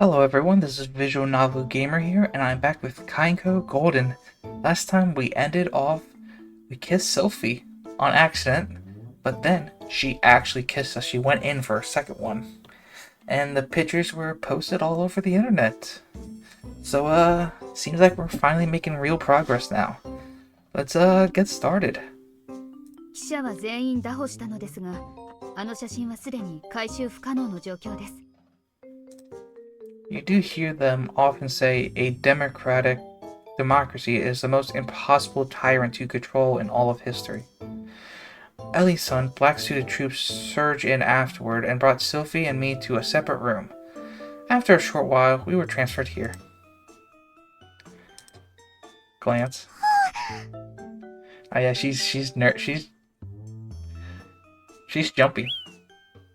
Hello everyone, this is Visual Novel Gamer here, and I'm back with Kinkoi Golden. Last time we kissed Sylvie on accident, but then she actually kissed us. She went in for a second one. And the pictures were posted all over the internet. So, seems like we're finally making real progress now. Let's, get started. 記者は全員拿捕したのですが、あの写真はすでに回収不可能の状況です。 You do hear them often say a democracy is the most impossible tyrant to control in all of history. Ellie's son, black-suited troops surged in afterward and brought Sylvie and me to a separate room. After a short while, we were transferred here. Glance. Oh yeah, she's jumpy.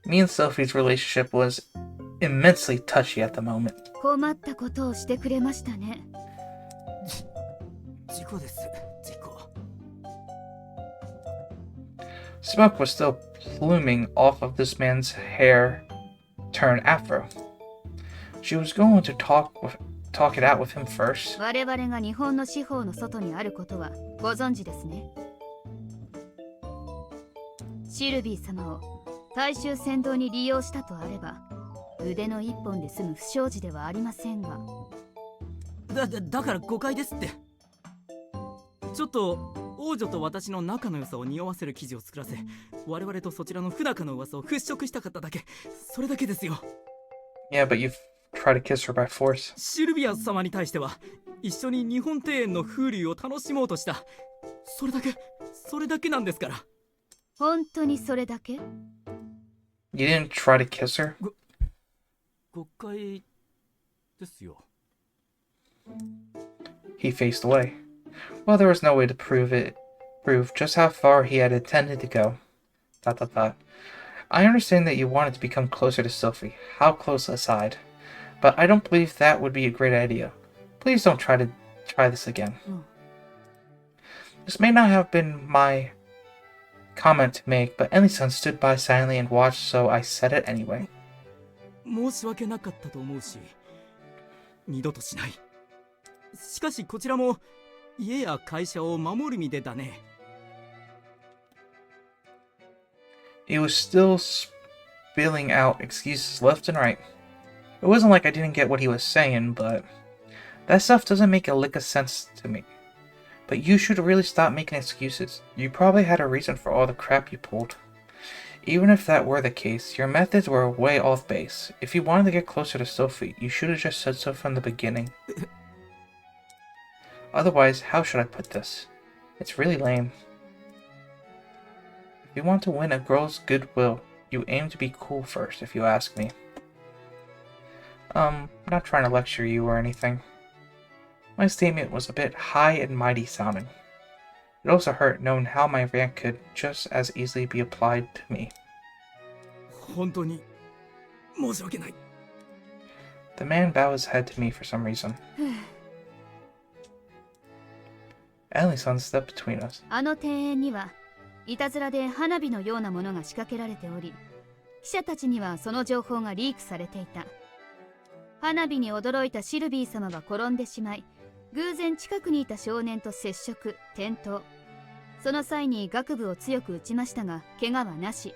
Me and Sylvie's relationship was immensely touchy at the moment. 困ったことをしてくれましたね。事故です。事故。 Smoke was still pluming off of this man's hair turn afro. She was going to talk it out with him first. 我々が日本の司法の外にあることはご存知ですね。シルビー様を大衆扇動に利用したとあれば、腕の一本で済む不祥事ではありませんが。だから誤解ですって。ちょっと王女と私の仲の良さを匂わせる記事を作らせ、我々とそちらの不仲の噂を払拭したかっただけ。それだけですよ。Yeah, but you've tried to kiss her by force. シルビア様に対しては一緒に日本庭園の風流を楽しもうとした。それだけなんですから。本当にそれだけ？ You didn't try to kiss her? 誤解ですよ。 He faced away. Well, there was no way to prove just how far he had intended to go. ... I understand that you wanted to become closer to Sylvie. How close aside. But I don't believe that would be a great idea. Please don't try this again. This may not have been my comment to make, but Ellison stood by silently and watched, so I said it anyway. 申し訳なかったと思うし、二度としない。しかしこちらも家や会社を守る身でだね。 He was still spilling out excuses left and right. It wasn't like I didn't get what he was saying, but that stuff doesn't make a lick of sense to me. But you should really stop making excuses. You probably had a reason for all the crap you pulled. Even if that were the case, your methods were way off base. If you wanted to get closer to Sylvie, you should have just said so from the beginning. Otherwise, how should I put this? It's really lame. If you want to win a girl's goodwill, you aim to be cool first, if you ask me. I'm not trying to lecture you or anything. My statement was a bit high and mighty sounding. It also hurt knowing how my rant could just as easily be applied to me. 本当に申し訳ない。 The man bowed his head to me for some reason. Ellison stepped between us. あの庭園にはいたずらで花火のようなものが仕掛けられており、記者たちにはその情報がリークされていた。花火に驚いたシルビー様は転んでしまい、偶然近くにいた少年と接触、転倒。その際に顎部を強く打ちましたが、怪我はなし。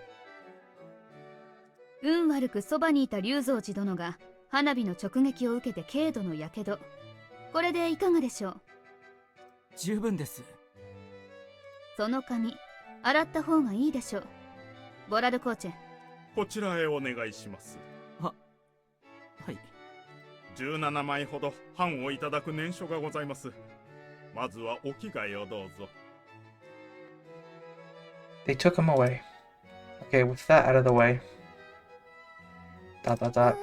運悪くそばにいた龍蔵寺殿が花火の直撃を受けて軽度のやけど。これでいかがでしょう？十分です。その髪、洗った方がいいでしょう。ボラルコーチェ。こちらへお願いします。はい。 17枚ほど版をいただく念書がございます。まずはお着替えをどうぞ。 They took him away. Okay, with that out of the way. ... There's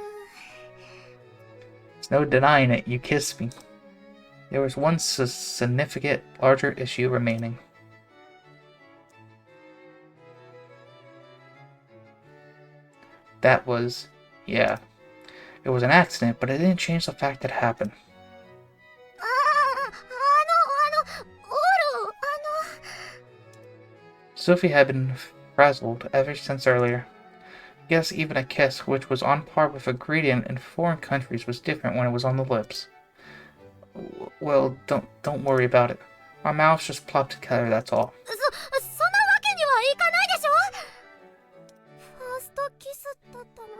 no denying it, you kissed me. There was one significant, larger issue remaining. That was, yeah. It was an accident, but it didn't change the fact that it happened. Sylvie had been frazzled ever since earlier. Guess even a kiss, which was on par with a greeting in foreign countries, was different when it was on the lips. Well, don't worry about it. Our mouths just plopped together, that's all. そんなわけにはいかないでしょ。ファーストキスだったのに。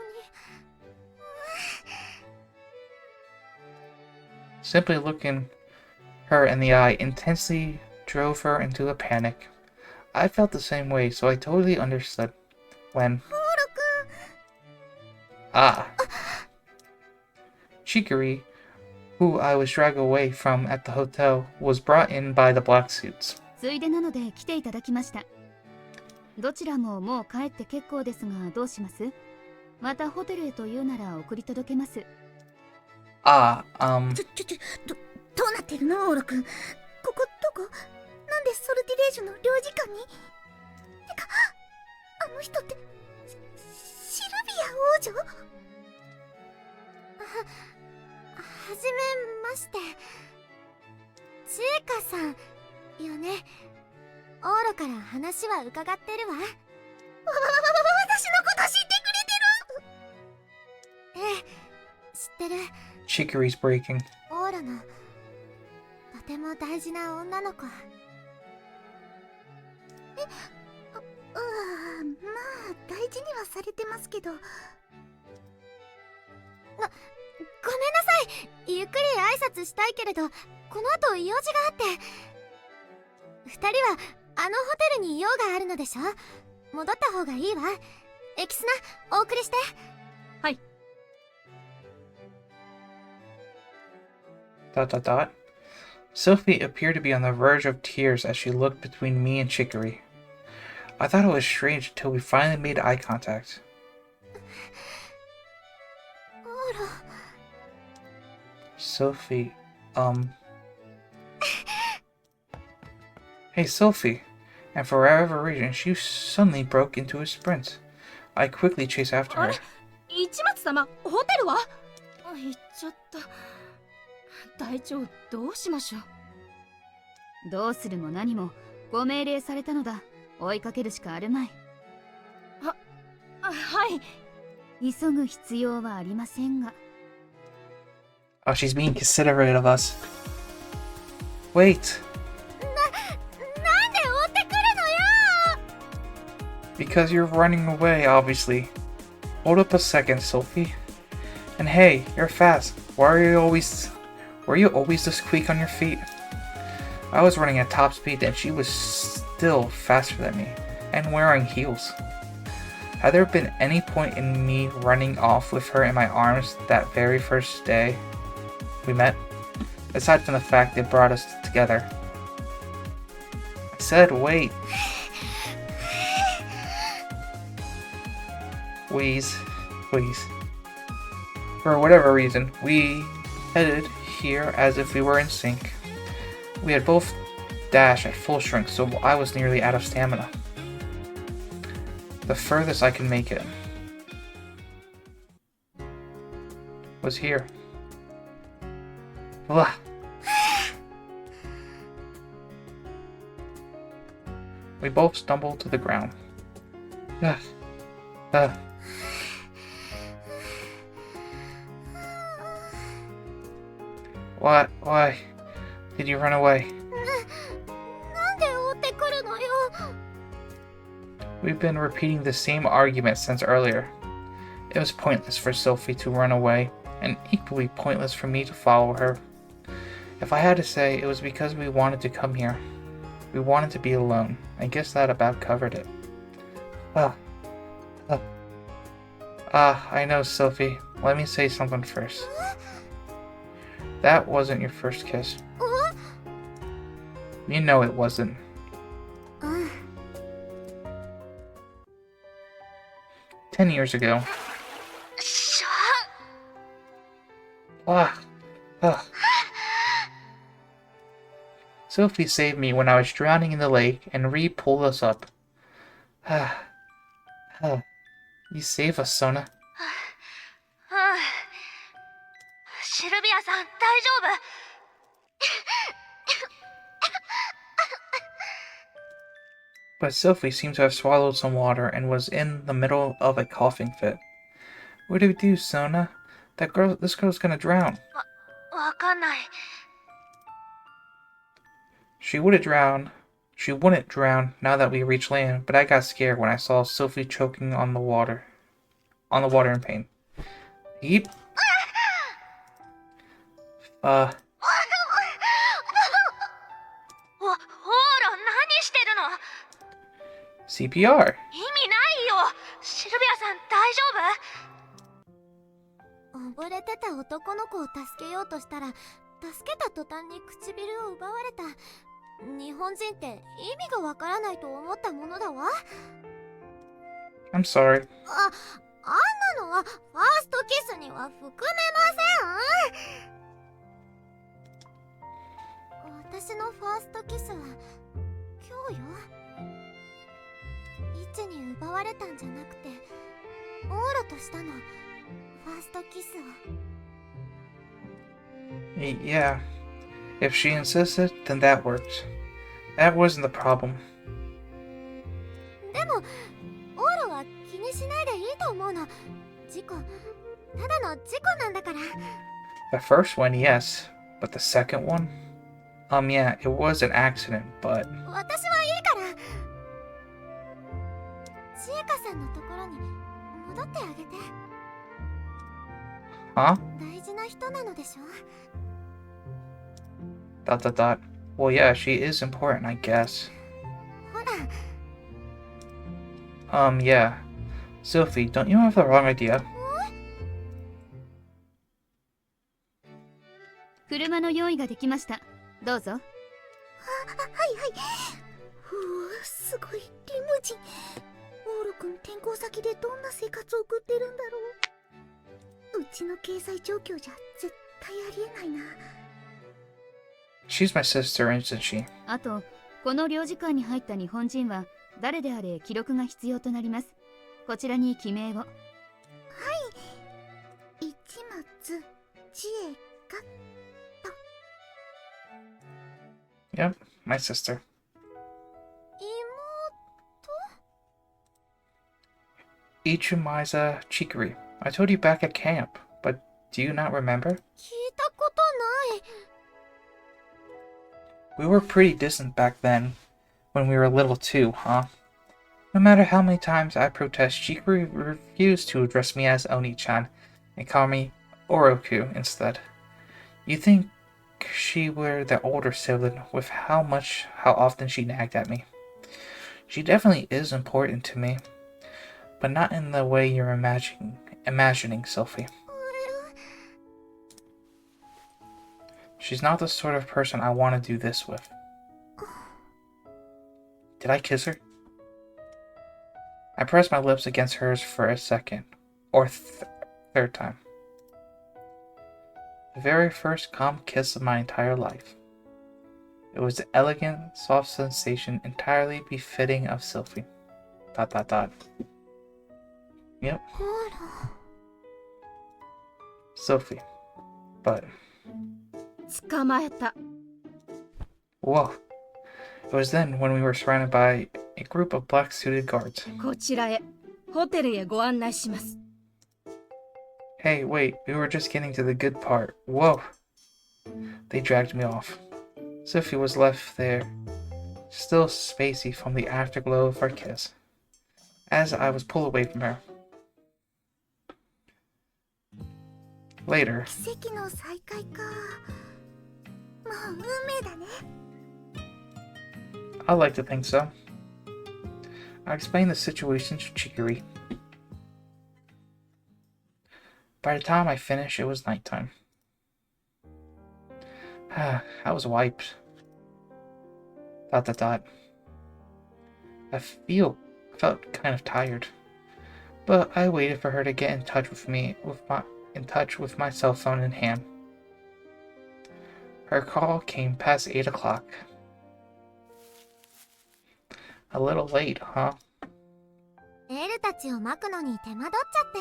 Simply looking her in the eye intensely drove her into a panic. I felt the same way, so I totally understood. When... Ah. Chicory, who I was dragged away from at the hotel, was brought in by the black suits. ついでなので来ていただきました。どちらももう帰って結構ですが、どうします？またホテルへと言うなら送り届けます。どうなってるの、オーロ君。ここどこ？なんでソルティレージュの領事館に？てか、あの人ってシルビア王女？はじめまして。チーカさんよね。オーロから話は伺ってるわ。私のこと知ってくれてる？ええ、知ってる。Chicory's breaking. オーロのとても大事な女の子。まあ大事にはされてますけど。ごめんなさい。ゆっくり挨拶したいけれど、この後用事があって。二人はあのホテルに用があるのでしょ。戻った方がいいわ。エキスナ、お送りして。はい。Sylvie appeared to be on the verge of tears as she looked between me and Chicory. I thought it was strange until we finally made eye contact. Sophie, Hey, Sophie. And for whatever reason, she suddenly broke into a sprint. I quickly chased after her. 市松様、ホテルは？行っちゃった。隊長、どうしましょう。どうするも何もご命令されたのだ。追いかけるしかあるまい。はい。急ぐ必要はありませんが。Oh, she's being considerate of us. Wait. Because you're running away, obviously. Hold up a second, Sophie. And hey, you're fast. Were you always this quick on your feet? I was running at top speed and she was still faster than me, and wearing heels. Had there been any point in me running off with her in my arms that very first day we met? Aside from the fact it brought us together. I said wait. Please. For whatever reason, we headed here as if we were in sync. We had both dashed at full strength, so I was nearly out of stamina. The furthest I could make it was here. Ugh. We both stumbled to the ground. Why did you run away? We've been repeating the same argument since earlier. It was pointless for Sophie to run away, and equally pointless for me to follow her. If I had to say, it was because we wanted to come here. We wanted to be alone. I guess that about covered it. I know, Sophie. Let me say something first. That wasn't your first kiss. You know it wasn't. 10 years ago. Sophie saved me when I was drowning in the lake, and Ree pulled us up. You saved us, Sona. シルビアさん、大丈夫？ But Sylvie seemed to have swallowed some water and was in the middle of a coughing fit. What do we do, Sona? This girl's gonna drown. わかんない。She wouldn't drown. She wouldn't drown now that we reached land, but I got scared when I saw Sophie choking on the water. On the water in pain. Yeep. ほら、何してるの？ CPR. 意味ないよ。シルビアさん、大丈夫？溺れてた男の子を助けようとしたら、助けた途端に唇を奪われた。日本人って意味がわからないと思ったものだわ。I'm sorry. あんなのはファーストキスには含めません。私のファーストキスは今日よ。イチに奪われたんじゃなくて、オーラとしたの。ファーストキスを。Yeah. If she insisted, then that worked. That wasn't the problem. でも、オーラは気にしないでいいと思うの。事故、ただの事故なんだから。The first one, yes. But the second one? Yeah, it was an accident, but... 私はいいから。千恵香さんのところに戻ってあげて。Huh? 大事な人なのでしょ。Well, yeah, she is important, I guess. ほら。Yeah. Sylvie, don't you have the wrong idea? 車の用意ができました。どうぞ。はいはい。すごいリムジン。オール君、転校先でどんな生活を送ってるんだろう。うちの経済状況じゃ絶対ありえないな。She's my sister, isn't she? あと、この領事館に入った日本人は誰であれ記録が必要となります。こちらに記名を。はい。市松千恵香と。Yep, my sister. 妹？ Ichumiza Chikuri. I told you back at camp, but do you not remember? 聞いたことない。We were pretty distant back then, when we were little too, huh? No matter how many times I protest, Chikuri refused to address me as Oni-chan and call me Oroku instead. You think she were the older sibling with how often she nagged at me. She definitely is important to me, but not in the way you're imagining, Sylvie. She's not the sort of person I want to do this with. Did I kiss her? I pressed my lips against hers for a second, or third time. The very first calm kiss of my entire life. It was an elegant, soft sensation entirely befitting of Sylvie. ... Yep. Sylvie. But... 捕まえた。 Whoa. It was then when we were surrounded by a group of black-suited guards. こちらへ、ホテルへご案内します。 Hey, wait, we were just getting to the good part. Whoa. They dragged me off. Sylvie was left there, still spacey from the afterglow of our kiss, as I was pulled away from her. Later, 奇跡の再会か。もう運命だね。 I like to think so. I explained the situation to Chikuri. By the time I finished, it was nighttime. I was wiped. ... I felt kind of tired, but I waited for her to get in touch with my cell phone in hand. Her call came past 8 o'clock. A little late, huh? エルたちをまくのに手間取っちゃって。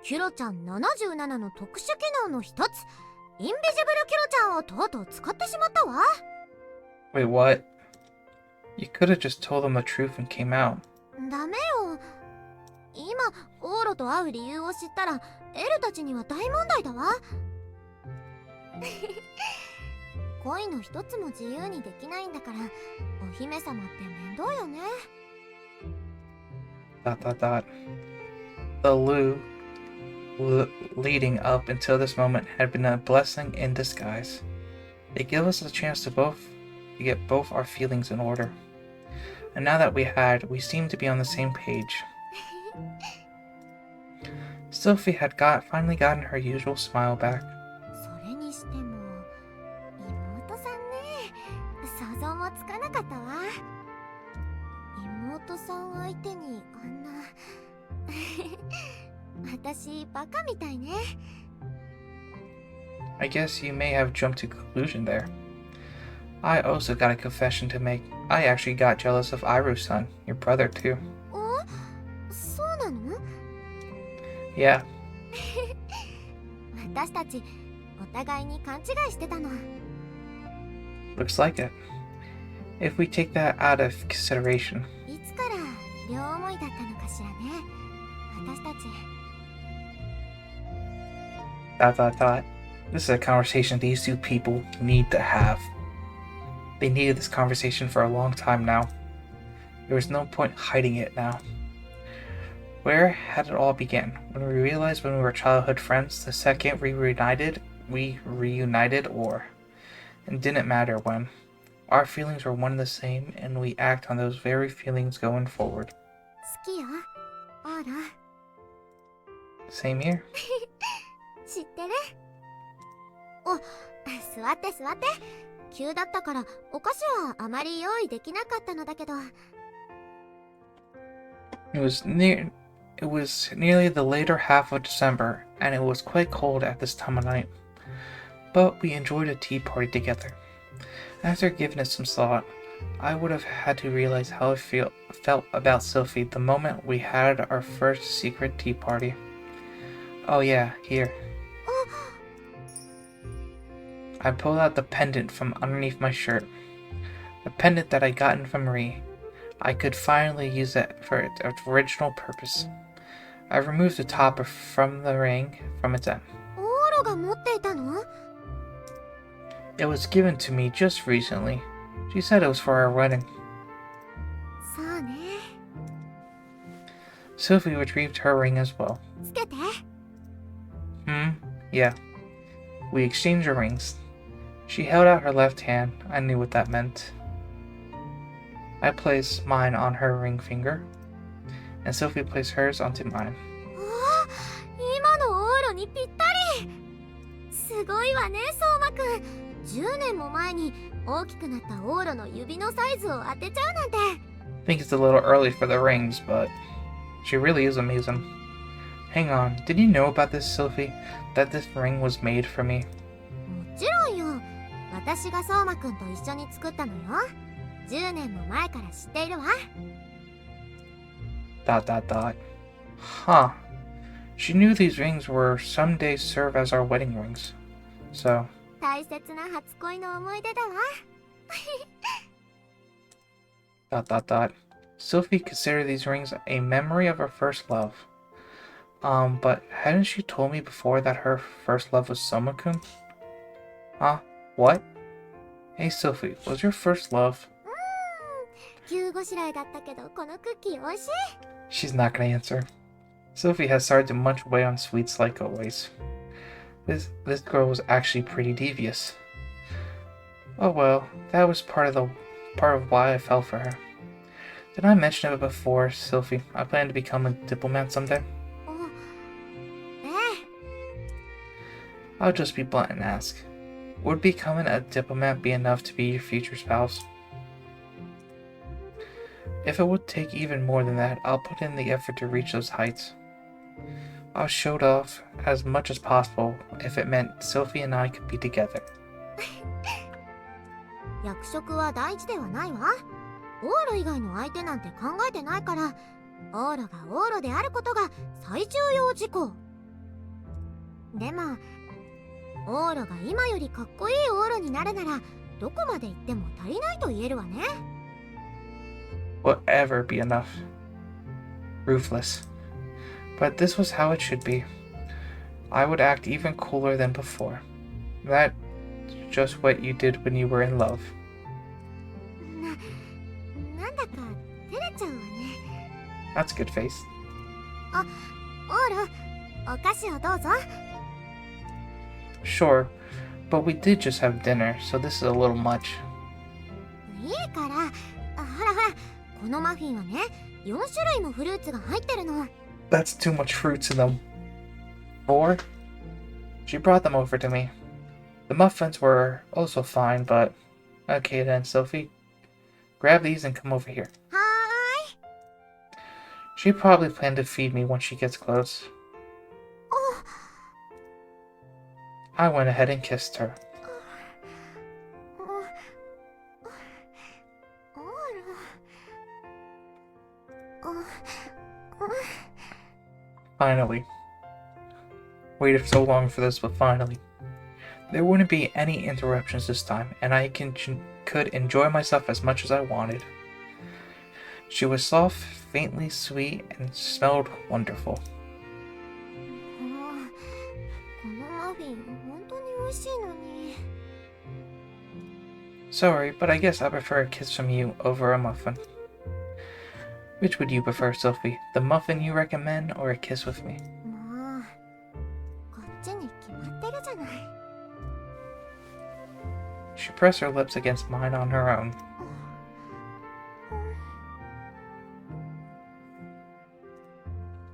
キュロちゃん77の特殊機能の一つ、インビジブルキュロちゃんをとうとう使ってしまったわ。 Wait, what? You could have just told them the truth and came out. ダメよ。今オーロと会う理由を知ったらエルたちには大問題だわ。恋の一つも自由にできないんだからお姫様って面倒よね。The leading up until this moment had been a blessing in disguise. It gave us a chance to get both our feelings in order. And now that we seemed to be on the same page. Sylvie had finally gotten her usual smile back. それにしても妹さんね、想像もつかなかったわ。妹さん相手にあんな私バカみたいね。I guess you may have jumped to conclusion there. I also got a confession to make. I actually got jealous of Iru's son, your brother too. お、そうなの？ Yeah. 私たちお互いに勘違いしてたの。 Looks like it. If we take that out of consideration. いつから両思いだったのかしらね。私たち。This is a conversation these two people need to have. They needed this conversation for a long time now. There was no point hiding it now. Where had it all begun? When we realized when we were childhood friends, the second we reunited, or it didn't matter when. Our feelings were one and the same, and we act on those very feelings going forward. 好きよ、オーラ。 Same here. 知ってる？お、座って座って。急だったからお菓子はあまり用意できなかったのだけど。It was nearly the later half of December, and it was quite cold at this time of night. But we enjoyed a tea party together. After giving it some thought, I would have had to realize how I felt about Sylvie the moment we had our first secret tea party. Oh yeah, here. I pulled out the pendant from underneath my shirt. The pendant that I'd gotten from Marie. I could finally use it for its original purpose. I removed the top from the ring from its end. オーロが持っていたの？ It was given to me just recently. She said it was for our wedding. そうね。 Sylvie retrieved her ring as well. つけて。Yeah. We exchanged our rings. She held out her left hand. I knew what that meant. I placed mine on her ring finger, and Sylvie placed hers onto mine. 今のオーロにぴったり。すごいわね、相馬くん。10年も前に大きくなったオーロの指のサイズを当てちゃうなんて。I think it's a little early for the rings, but she really is amazing. Hang on, did you know about this, Sylvie? That this ring was made for me? もちろんよ。私が相馬くんと一緒に作ったのよ。10年も前から知っているわ。Huh. She knew these rings were someday serve as our wedding rings. So. 大切な初恋の思い出だわ。Sylvie considered these rings a memory of her first love. But hadn't she told me before that her first love was Soma-kun? Huh? What? Hey Sylvie, was your first love? 急ごしらえだったけどこのクッキーおいしい。 She's not gonna answer. Sylvie has started to munch away on sweets like always. This girl was actually pretty devious. Oh well, that was part of why I fell for her. Did I mention it before, Sylvie? I plan to become a diplomat someday. ええ。 I'll just be blunt and ask. Would becoming a diplomat be enough to be your future spouse? If it would take even more than that, I'll put in the effort to reach those heights. I'll show it off as much as possible if it meant Sylvie and I could be together. 役職は大事ではないわ。オーロ以外の相手なんて考えてないから、オーロがオーロであることが最重要事項。でも、オーロが今よりかっこいいオーロになるなら、どこまで行っても足りないと言えるわね。will ever be enough. Ruthless. But this was how it should be. I would act even cooler than before. That's just what you did when you were in love. なんだか照れちゃうわね。 That's a good face. オール、お菓子をどうぞ。 Sure, but we did just have dinner, so this is a little much. いいから、ほらほら、このマフィンはね、4種類もフルーツが入ってるの。 That's too much fruits in them. 4? She brought them over to me. The muffins were also fine, but... Okay then, Sylvie. Grab these and come over here. はーい。 She probably planned to feed me once she gets close. I went ahead and kissed her. オール。 Finally. Waited so long for this, but finally. There wouldn't be any interruptions this time, and I could enjoy myself as much as I wanted. She was soft, faintly sweet, and smelled wonderful. このマフィン本当に美味しいのに。 Sorry, but I guess I prefer a kiss from you over a muffin. Which would you prefer, Sylvie? The muffin you recommend, or a kiss with me? もう、こっちに決まってるじゃない。 She pressed her lips against mine on her own.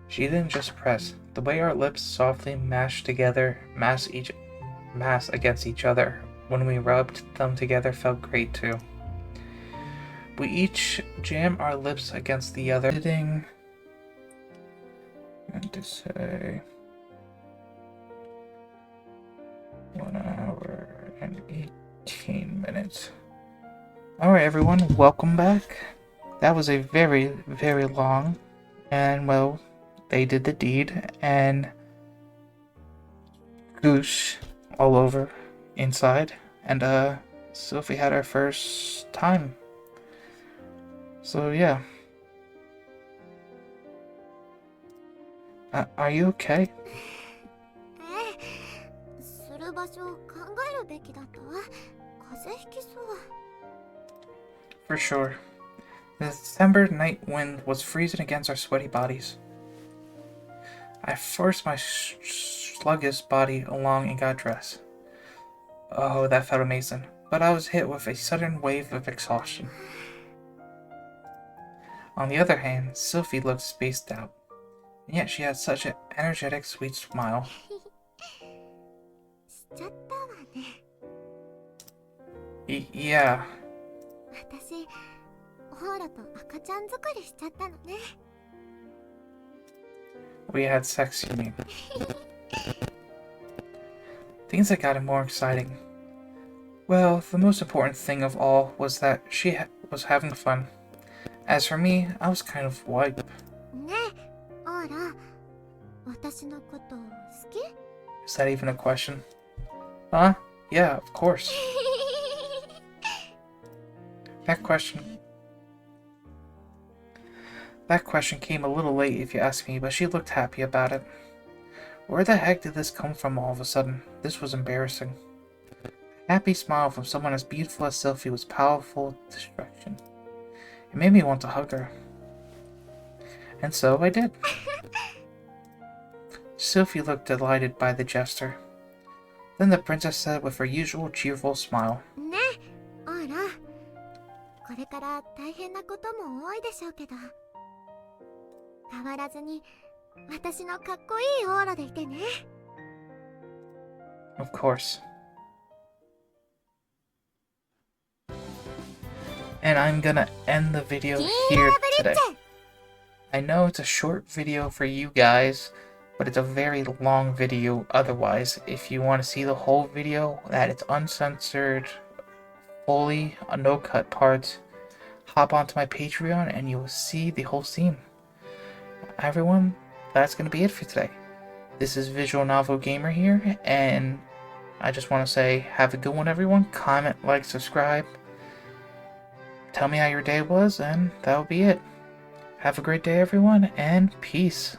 She didn't just press. The way our lips softly mass against each other when we rubbed them together felt great too. We each jammed our lips against the other. Sitting and to say 1 hour and 18 minutes. Alright everyone, welcome back. That was a very, very long, and well, they did the deed, and goosh all over inside, and Sylvie had her first time. So yeah. Are you okay? する場所を考えるべきだったわ。風邪ひきそう。 For sure. The December night wind was freezing against our sweaty bodies. I forced my sluggish body along and got dressed. Oh, that felt amazing. But I was hit with a sudden wave of exhaustion. On the other hand, Sylvie looked spaced out. And yet she had such an energetic, sweet smile. しちゃったわね。 Yeah. 私、オーラと赤ちゃん作りしちゃったのね。 We had sex, you mean. Things that got it more exciting. Well, the most important thing of all was that she was having fun. As for me, I was kind of wiped. ねえ、オーラ、私のこと好き？ Is that even a question? Huh? Yeah, of course. That question came a little late if you ask me, but she looked happy about it. Where the heck did this come from all of a sudden? This was embarrassing. A happy smile from someone as beautiful as Sylvie was powerful distraction. It made me want to hug her. And so I did. Sylvie looked delighted by the gesture. Then the princess said with her usual cheerful smile, ねえ、オーラ、これから大変なことも多いでしょうけど、変わらずに私のかっこいいオーラでいてね。 Of course. And I'm gonna end the video here today. I know it's a short video for you guys, but it's a very long video otherwise. If you want to see the whole video, that it's uncensored, fully, no cut parts, hop onto my Patreon and you will see the whole scene. Everyone, that's gonna be it for today. This is Visual Novel Gamer here, and I just want to say have a good one everyone. Comment, like, subscribe. tell me how your day was, and that'll be it. Have a great day, everyone, and peace.